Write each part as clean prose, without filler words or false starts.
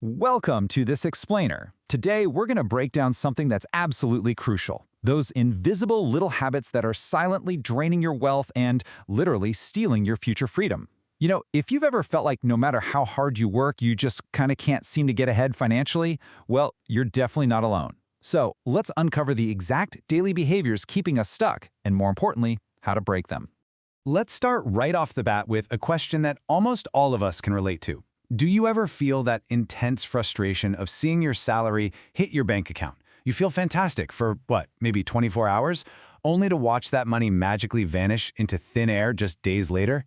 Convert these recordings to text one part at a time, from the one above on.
Welcome to This Explainer. Today, we're going to break down something that's absolutely crucial. Those invisible little habits that are silently draining your wealth and literally stealing your future freedom. If you've ever felt like no matter how hard you work, you just kind of can't seem to get ahead financially, well, you're definitely not alone. So let's uncover the exact daily behaviors keeping us stuck, and more importantly, how to break them. Let's start right off the bat with a question that almost all of us can relate to. Do you ever feel that intense frustration of seeing your salary hit your bank account? You feel fantastic for, maybe 24 hours, only to watch that money magically vanish into thin air just days later?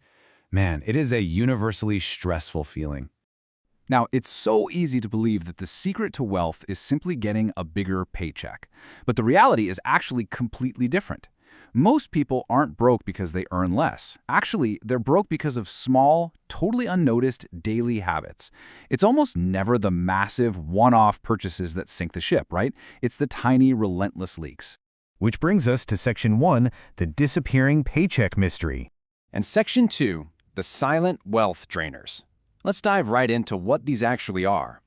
Man, it is a universally stressful feeling. Now, it's so easy to believe that the secret to wealth is simply getting a bigger paycheck. But the reality is actually completely different. Most people aren't broke because they earn less. Actually, they're broke because of small, totally unnoticed daily habits. It's almost never the massive one-off purchases that sink the ship, right? It's the tiny, relentless leaks. Which brings us to Section 1, the disappearing paycheck mystery. And Section 2, the silent wealth drainers. Let's dive right into what these actually are.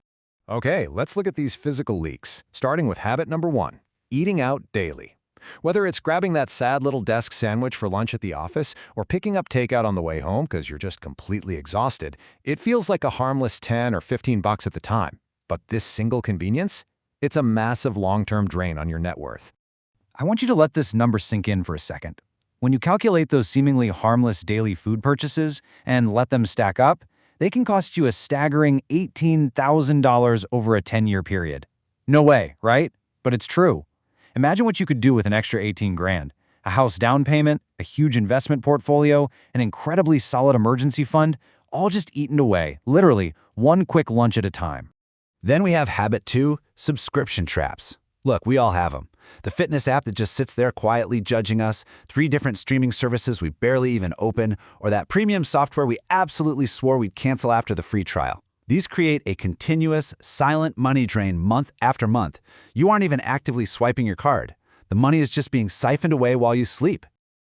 Okay, let's look at these physical leaks, starting with habit number 1, eating out daily. Whether it's grabbing that sad little desk sandwich for lunch at the office or picking up takeout on the way home because you're just completely exhausted, it feels like a harmless 10 or 15 bucks at the time. But this single convenience? It's a massive long-term drain on your net worth. I want you to let this number sink in for a second. When you calculate those seemingly harmless daily food purchases and let them stack up, they can cost you a staggering $18,000 over a 10-year period. No way, right? But it's true. Imagine what you could do with an extra 18 grand. A house down payment, a huge investment portfolio, an incredibly solid emergency fund, all just eaten away, literally one quick lunch at a time. Then we have habit 2, subscription traps. Look, we all have them. The fitness app that just sits there quietly judging us, 3 different streaming services we barely even open, or that premium software we absolutely swore we'd cancel after the free trial. These create a continuous, silent money drain month after month. You aren't even actively swiping your card. The money is just being siphoned away while you sleep.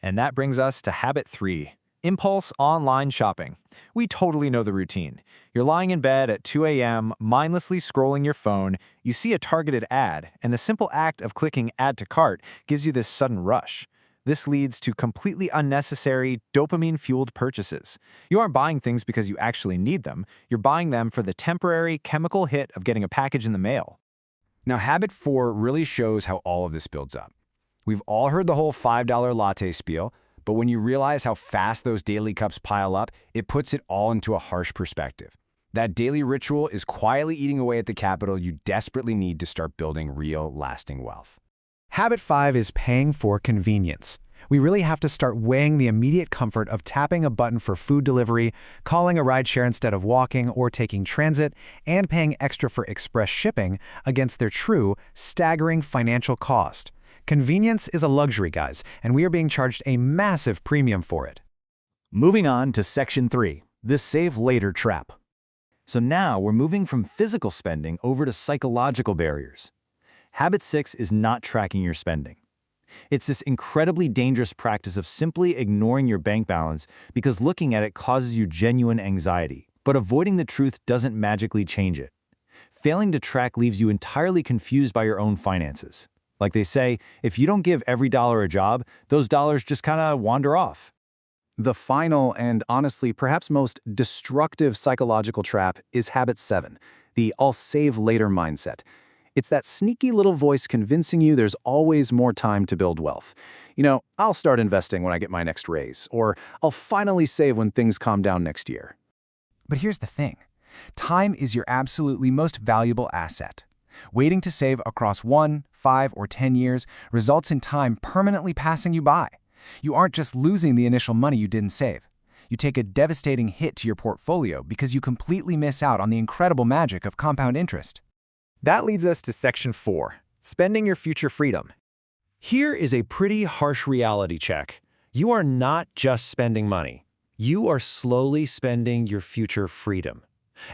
And that brings us to habit 3, impulse online shopping. We totally know the routine. You're lying in bed at 2 a.m., mindlessly scrolling your phone, you see a targeted ad, and the simple act of clicking Add to Cart gives you this sudden rush. This leads to completely unnecessary, dopamine-fueled purchases. You aren't buying things because you actually need them. You're buying them for the temporary chemical hit of getting a package in the mail. Now, habit 4 really shows how all of this builds up. We've all heard the whole $5 latte spiel, but when you realize how fast those daily cups pile up, it puts it all into a harsh perspective. That daily ritual is quietly eating away at the capital you desperately need to start building real, lasting wealth. Habit 5 is paying for convenience. We really have to start weighing the immediate comfort of tapping a button for food delivery, calling a rideshare instead of walking or taking transit, and paying extra for express shipping against their true, staggering financial cost. Convenience is a luxury, guys, and we are being charged a massive premium for it. Moving on to Section 3, the save later trap. So now we're moving from physical spending over to psychological barriers. Habit 6 is not tracking your spending. It's this incredibly dangerous practice of simply ignoring your bank balance because looking at it causes you genuine anxiety, but avoiding the truth doesn't magically change it. Failing to track leaves you entirely confused by your own finances. Like they say, if you don't give every dollar a job, those dollars just kind of wander off. The final and honestly perhaps most destructive psychological trap is habit 7, the I'll save later mindset. It's that sneaky little voice convincing you there's always more time to build wealth. I'll start investing when I get my next raise, or I'll finally save when things calm down next year. But here's the thing. Time is your absolutely most valuable asset. Waiting to save across 1, 5, or 10 years results in time permanently passing you by. You aren't just losing the initial money you didn't save. You take a devastating hit to your portfolio because you completely miss out on the incredible magic of compound interest. That leads us to Section 4, spending your future freedom. Here is a pretty harsh reality check. You are not just spending money. You are slowly spending your future freedom.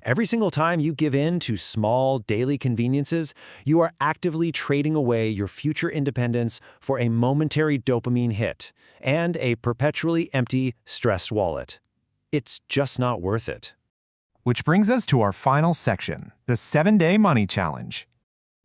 Every single time you give in to small daily conveniences, you are actively trading away your future independence for a momentary dopamine hit and a perpetually empty, stressed wallet. It's just not worth it. Which brings us to our final section, the 7-Day Money Challenge.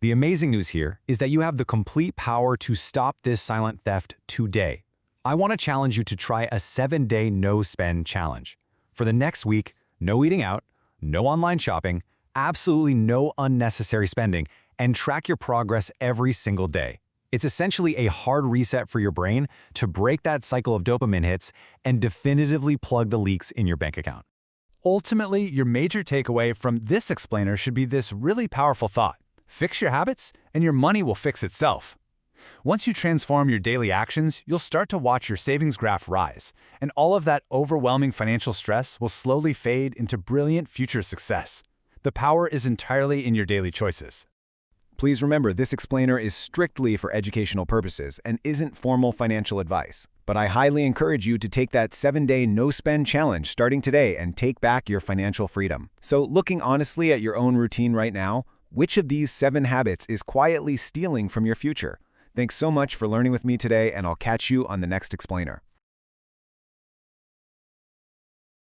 The amazing news here is that you have the complete power to stop this silent theft today. I want to challenge you to try a 7-day no-spend challenge. For the next week, no eating out, no online shopping, absolutely no unnecessary spending, and track your progress every single day. It's essentially a hard reset for your brain to break that cycle of dopamine hits and definitively plug the leaks in your bank account. Ultimately, your major takeaway from this explainer should be this really powerful thought. Fix your habits, and your money will fix itself. Once you transform your daily actions, you'll start to watch your savings graph rise, and all of that overwhelming financial stress will slowly fade into brilliant future success. The power is entirely in your daily choices. Please remember, this explainer is strictly for educational purposes and isn't formal financial advice. But I highly encourage you to take that 7-day no-spend challenge starting today and take back your financial freedom. So, looking honestly at your own routine right now, which of these 7 habits is quietly stealing from your future? Thanks so much for learning with me today, and I'll catch you on the next explainer.